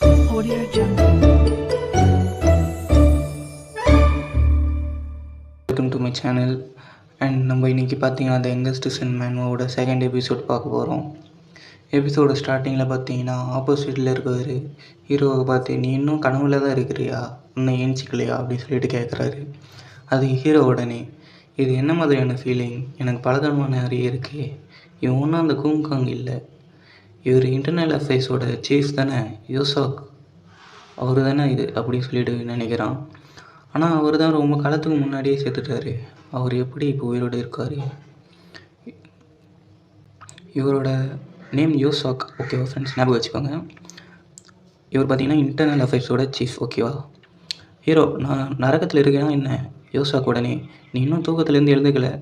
Audio Jungle. Welcome to my channel. And நம்ம இன்றைக்கி பார்த்தீங்கன்னா த யங்கஸ்ட் சன் மேனோட செகண்ட் எபிசோட் பார்க்க போகிறோம். எபிசோட ஸ்டார்டிங்கில் பார்த்தீங்கன்னா ஆப்போசிட்டில் இருக்கிறவர் ஹீரோவை பார்த்து, நீ இன்னும் கனவுல தான் இருக்கிறியா, இன்னும் ஏஞ்சிக்கலையா அப்படின்னு சொல்லிட்டு கேட்குறாரு. அது ஹீரோ உடனே, இது என்ன மாதிரியான ஃபீலிங், எனக்கு பலதரமான நிறைய இருக்குது, இவன் ஒன்றும் அந்த கூங்காங் இல்லை, இவர் இன்டர்னல் அஃபேர்ஸோட சீஃப் தானே, யோசாக் அவர் தானே இது அப்படின்னு சொல்லிட்டு நினைக்கிறான். ஆனால் அவர் தான் ரொம்ப காலத்துக்கு முன்னாடியே செத்துட்டார், அவர் எப்படி இப்போ உயிரோடு இருக்கார். இவரோட நேம் யோசாக், ஓகேவா ஃப்ரெண்ட்ஸ், ஞாபகம் வச்சுக்கோங்க. இவர் பார்த்தீங்கன்னா இன்டர்னல் அஃபேர்ஸோட சீஃப், ஓகேவா. ஹீரோ, நான் நரகத்தில் இருக்கேன்னா என்ன, யோசாக் உடனே, நீ இன்னும் தூக்கத்துலேருந்து எழுந்துக்கலை,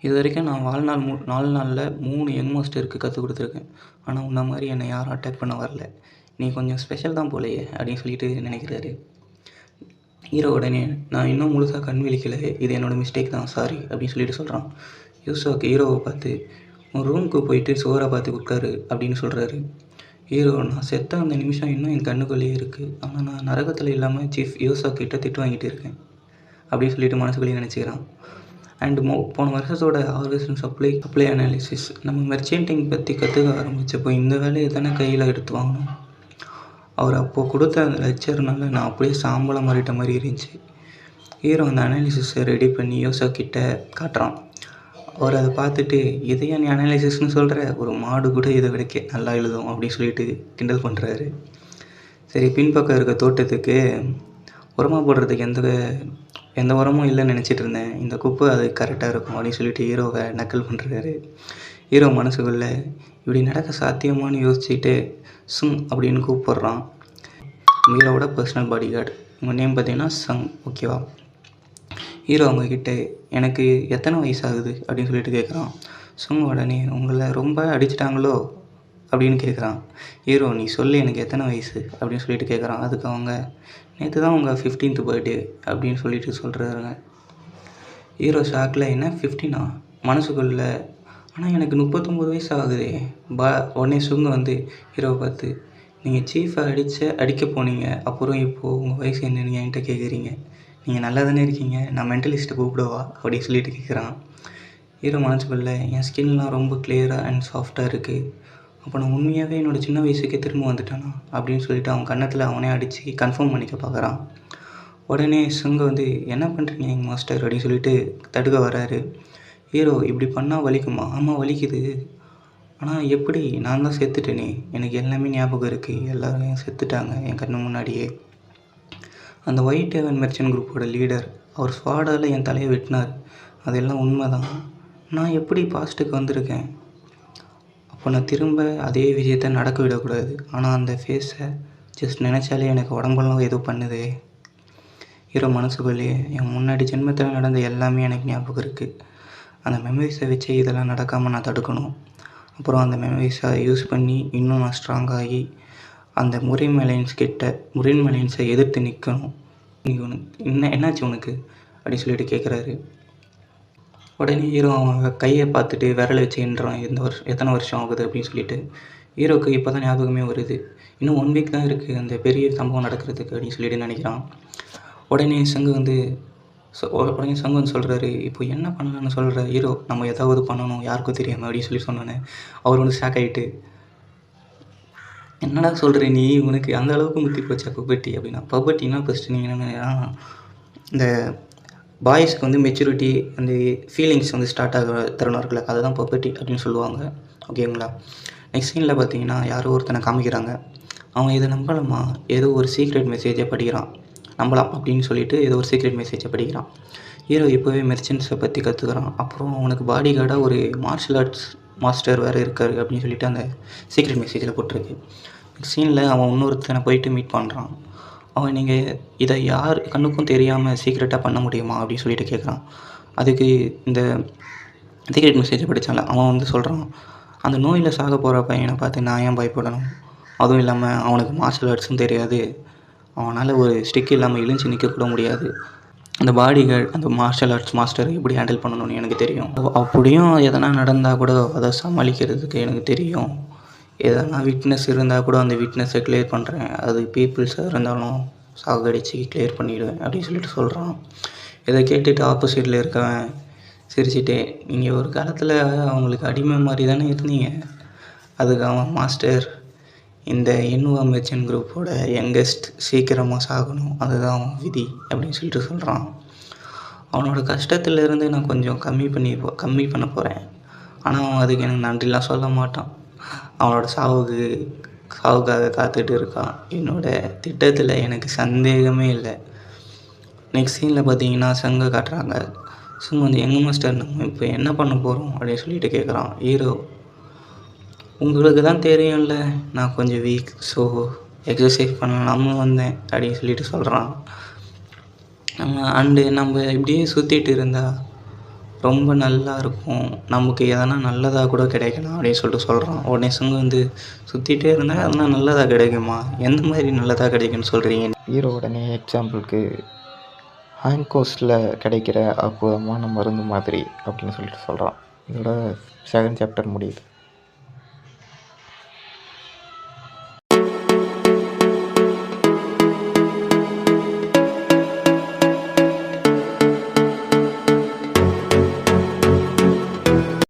இது வரைக்கும் நான் வாழ்நாள் 4 நாளில் 3 யங் மாஸ்டருக்கு கற்றுக் கொடுத்துருக்கேன், ஆனால் உன்ன மாதிரி என்னை யாரும் அட்டாக் பண்ண வரல, நீ கொஞ்சம் ஸ்பெஷல் தான் போலையே அப்படின்னு சொல்லிட்டு நினைக்கிறாரு. ஹீரோ உடனே, நான் இன்னும் முழுசாக கண் விழிக்கலை, இது என்னோடய மிஸ்டேக் தான், சாரி அப்படின்னு சொல்லிட்டு சொல்கிறான். யூசாக் ஹீரோவை பார்த்து, உன் ரூமுக்கு போயிட்டு சோரை பார்த்து உட்காரு அப்படின்னு சொல்கிறாரு. ஹீரோ, நான் செத்த அந்த நிமிஷம் இன்னும் என் கண்ணுக்குள்ளேயே இருக்குது, ஆனால் நான் நரகத்தில் இல்லாமல் சீஃப் யோசாக் கிட்ட திட்டு வாங்கிட்டு இருக்கேன் அப்படின்னு சொல்லிட்டு மனசுக்குள்ளேயே நினச்சிக்கிறான். அண்டு போன வருஷத்தோட ஆர்கன் சப்ளை அனாலிசிஸ் நம்ம மெர்ச்சேண்டிங் பற்றி கற்றுக்க ஆரம்பித்தப்போ இந்த வேலையை தானே கையில் எடுத்து வாங்கணும். அவர் அப்போது கொடுத்த அந்த லெக்சர்னால நான் அப்படியே சாம்பலாக மாறிட்ட மாதிரி இருந்துச்சு. ஹீரோ அந்த அனாலிசிஸை ரெடி பண்ணி யோசாக் கிட்ட காட்டுறான். அவர் அதை பார்த்துட்டு, இதையா நீ அனாலிசிஸ்ன்னு சொல்கிற, ஒரு மாடு கூட இதை விட நல்லா எழுதும் அப்படின்னு சொல்லிட்டு கிண்டல் பண்ணுறாரு. சரி, பின்பக்கம் இருக்க தோட்டத்துக்கு உரமாக போடுறதுக்கு எந்த உரமும் இல்லைன்னு நினச்சிட்டு இருந்தேன், இந்த குப்பை அது கரெக்டாக இருக்கும் அப்படின்னு சொல்லிட்டு ஹீரோவை நக்கல் பண்ணுறாரு. ஹீரோ மனசுக்குள்ளே இப்படி நடக்க சாத்தியமானு யோசிச்சுட்டு சுங் அப்படின்னு கூப்பிட்றான். ஹீரோவோட பர்சனல் பாடி கார்டு, உங்கள் நேம் பார்த்தீங்கன்னா சங், ஓகேவா. ஹீரோ அவங்கக்கிட்ட, எனக்கு எத்தனை வயசு ஆகுது அப்படின்னு சொல்லிட்டு கேட்குறான். சுங் உடனே, உங்களை ரொம்ப அடிச்சிட்டாங்களோ அப்படின்னு கேட்குறான். ஹீரோ, நீ சொல்லு எனக்கு எத்தனை வயசு அப்படின்னு சொல்லிட்டு கேட்குறான். அதுக்கு அவங்க, நேற்று தான் உங்கள் 15th பர்த்டே அப்படின்னு சொல்லிட்டு சொல்கிறாருங்க. ஹீரோ ஷாக்கில், என்ன 15ஆ மனசுக்குள்ள, ஆனால் எனக்கு 39 வயசு ஆகுதே. உடனே சுங்க வந்து ஹீரோவை பார்த்து, நீங்கள் சீஃபை அடிக்க போனீங்க, அப்புறம் இப்போது உங்கள் வயசு என்ன நீங்கள் என்கிட்ட கேட்குறீங்க, நீங்கள் நல்லா தானே இருக்கீங்க, நான் மென்டலிஸ்ட்டை கூப்பிடவா அப்படின்னு சொல்லிட்டு கேட்குறான். ஹீரோ மனசுக்குள்ள, என் ஸ்கின்லாம் ரொம்ப கிளியராக அண்ட் சாஃப்டாக இருக்குது, அப்போ நான் உண்மையாகவே என்னோடய சின்ன வயசுக்கே திரும்ப வந்துட்டானா அப்படின்னு சொல்லிட்டு அவன் கன்னத்தில் அவனே அடித்து கன்ஃபார்ம் பண்ணிக்க பார்க்குறான். உடனே சுங்க வந்து, என்ன பண்ணுறீங்க எங்கள் மாஸ்டர் அப்படின்னு சொல்லிட்டு தடுக்க வராரு. ஹீரோ, இப்படி பண்ணால் வலிக்குமா, ஆமாம் வலிக்குது, ஆனால் எப்படி, நான் தான் செத்துட்டேனே, எனக்கு எல்லாமே ஞாபகம் இருக்குது, எல்லோரும் செத்துட்டாங்க என் கண்ணு முன்னாடியே. அந்த ஒயிட் ஹெவன் மெர்ச்சன்ட் குரூப்போட லீடர், அவர் ஸ்வாடால் என் தலையை வெட்டினார், அதெல்லாம் உண்மை தான், நான் எப்படி பாஸ்ட்டுக்கு வந்திருக்கேன், அப்போ நான் திரும்ப அதே விஷயத்தை நடக்க விடக்கூடாது, ஆனால் அந்த ஃபேஸை ஜஸ்ட் நினச்சாலே எனக்கு உடம்பெல்லாம் ஏதோ பண்ணுது. ஹீரோ மனசுக்குள்ளேயே, என் முன்னாடி ஜென்மத்தில் நடந்த எல்லாமே எனக்கு ஞாபகம் இருக்குது, அந்த மெமரிஸை வச்சு இதெல்லாம் நடக்காமல் நான் தடுக்கணும், அப்புறம் அந்த மெமரிஸை யூஸ் பண்ணி இன்னும் நான் ஸ்ட்ராங்காகி அந்த முரின் மெலைன்ஸை எதிர்த்து நிற்கணும். நீங்கள் உனக்கு என்னாச்சு உனக்கு அப்படின்னு சொல்லிட்டு கேட்குறாரு. உடனே ஹீரோ அவங்க கையை பார்த்துட்டு விரலை வச்சு எண்ணுறான், எத்தனை வருஷம் ஆகுது அப்படின்னு சொல்லிட்டு. ஹீரோக்கு இப்போ தான் ஞாபகமே வருது, இன்னும் 1 வீக் தான் இருக்குது அந்த பெரிய சம்பவம் நடக்கிறதுக்கு அப்படின்னு சொல்லிட்டு நினைக்கிறான். உடனே சங்கு வந்து சொல்கிறாரு, இப்போ என்ன பண்ணலான்னு சொல்கிற ஹீரோ, நம்ம ஏதாவது பண்ணணும் யாருக்கும் தெரியாமல் அப்படின்னு சொல்லி சொன்னோன்னே அவர் வந்து ஷாக் ஆகிட்டு, என்னடா சொல்கிற நீ, உனக்கு அந்த அளவுக்கு முத்தி போச்சா பப்பட்டி அப்படின்னா. பப்பட்டின்னா ஃபஸ்ட்டு நீங்கள் என்னென்னா, இந்த பாய்ஸ்க்கு வந்து மெச்சூரிட்டி அந்த ஃபீலிங்ஸ் வந்து ஸ்டார்ட் ஆக தருணம் இருக்குல்ல, அதை தான் பப்பட்டி அப்படின்னு சொல்லுவாங்க, ஓகேங்களா. நெக்ஸ்ட் சீனில் பார்த்தீங்கன்னா யாரோ ஒருத்தனை காமிக்கிறாங்க. அவன் இதை நம்பலாமா, ஏதோ ஒரு சீக்ரெட் மெசேஜை படிக்கிறான், நம்பலாம் அப்படின்னு சொல்லிட்டு ஏதோ ஒரு சீக்ரெட் மெசேஜை படிக்கிறான். ஹீரோ இப்போவே மெர்ச்சன்ட்ஸை பற்றி கற்றுக்கிறான். அப்புறம் அவனுக்கு பாடி கார்டாக ஒரு மார்ஷல் ஆர்ட்ஸ் மாஸ்டர் வேறு இருக்கார் அப்படின்னு சொல்லிட்டு அந்த சீக்ரெட் மெசேஜில் போட்டிருக்கு. நெக்ஸ்ட் சீனில் அவன் இன்னொருத்தனை போயிட்டு மீட் பண்ணுறான். அவன், நீங்கள் இதை யார் கண்ணுக்கும் தெரியாமல் சீக்ரெட்டாக பண்ண முடியுமா அப்படின்னு சொல்லிட்டு கேட்குறான். அதுக்கு இந்த சீக்ரெட் மெசேஜை படித்தால அவன் வந்து சொல்கிறான், அந்த நோயில் சாக போகிற பையனை பார்த்து நான் ஏன் பயப்படணும், அதுவும் இல்லாமல் அவனுக்கு மார்ஷல் ஆர்ட்ஸும் தெரியாது, அவனால் ஒரு ஸ்டிக் இல்லாமல் இழிஞ்சு நிற்கக்கூட முடியாது, அந்த பாடி கார்டு அந்த மார்ஷல் ஆர்ட்ஸ் மாஸ்டரை எப்படி ஹேண்டில் பண்ணணும்னு எனக்கு தெரியும், அப்படியும் எதனா நடந்தால் கூட அதை சமாளிக்கிறதுக்கு எனக்கு தெரியும், எதனா விட்னஸ் இருந்தால் கூட அந்த விட்னஸை கிளியர் பண்ணுறேன். அது பீப்புள்ஸாக இருந்தாலும் சாகடிச்சு கிளியர் பண்ணிவிடுவேன் அப்படின்னு சொல்லிட்டு சொல்கிறான். இதை கேட்டுட்டு ஆப்போசிட்டில் இருக்கவன் சிரிச்சிட்டே, நீங்கள் ஒரு காலத்தில் அவங்களுக்கு அடிமை மாதிரி தானே இருந்தீங்க. அதுக்கு அவன், மாஸ்டர், இந்த என்வா மெர்ச்சன்ட் குரூப்போட யங்கஸ்ட் சீக்கிரமாக சாகணும், அதுதான் அவன் விதி அப்படின்னு சொல்லிட்டு சொல்கிறான். அவனோட கஷ்டத்துலேருந்து நான் கொஞ்சம் கம்மி பண்ண போகிறேன். ஆனால் அவன் அதுக்கு எனக்கு நன்றிலாம் சொல்ல மாட்டான். அவனோட சாவுக்காக காத்துட்டு இருக்கான். என்னோட திட்டத்தில் எனக்கு சந்தேகமே இல்லை. நெக்ஸ்ட் சீனில் பார்த்தீங்கன்னா சங்கை காட்டுறாங்க. சும்மா அந்த யங் மாஸ்டர், நம்ம இப்போ என்ன பண்ண போகிறோம் அப்படின்னு சொல்லிட்டு கேட்குறான். ஹீரோ, உங்களுக்கு தான் தெரியும்ல நான் கொஞ்சம் வீக், ஸோ எக்ஸசைஸ் பண்ணலாமல் வந்தேன் அப்படின்னு சொல்லிட்டு சொல்கிறான். நம்ம இப்படியே சுற்றிட்டு இருந்தால் ரொம்ப நல்லா இருக்கும், நமக்கு எதனா நல்லதாக கூட கிடைக்கலாம் அப்படின்னு சொல்லிட்டு சொல்கிறான். உடனே சங்கு வந்து, சுற்றிட்டே இருந்தால் அதெல்லாம் நல்லதாக கிடைக்குமா, எந்த மாதிரி நல்லதாக கிடைக்குன்னு சொல்கிறீங்க? ஹீரோ உடனே எக்ஸாம்பிளுக்கு ஹாங்கோஸில் கிடைக்கிற அற்புதமான மருந்து மாதிரி அப்படின்னு சொல்லிட்டு சொல்கிறான். இதோட செகண்ட் சாப்டர் முடியுது.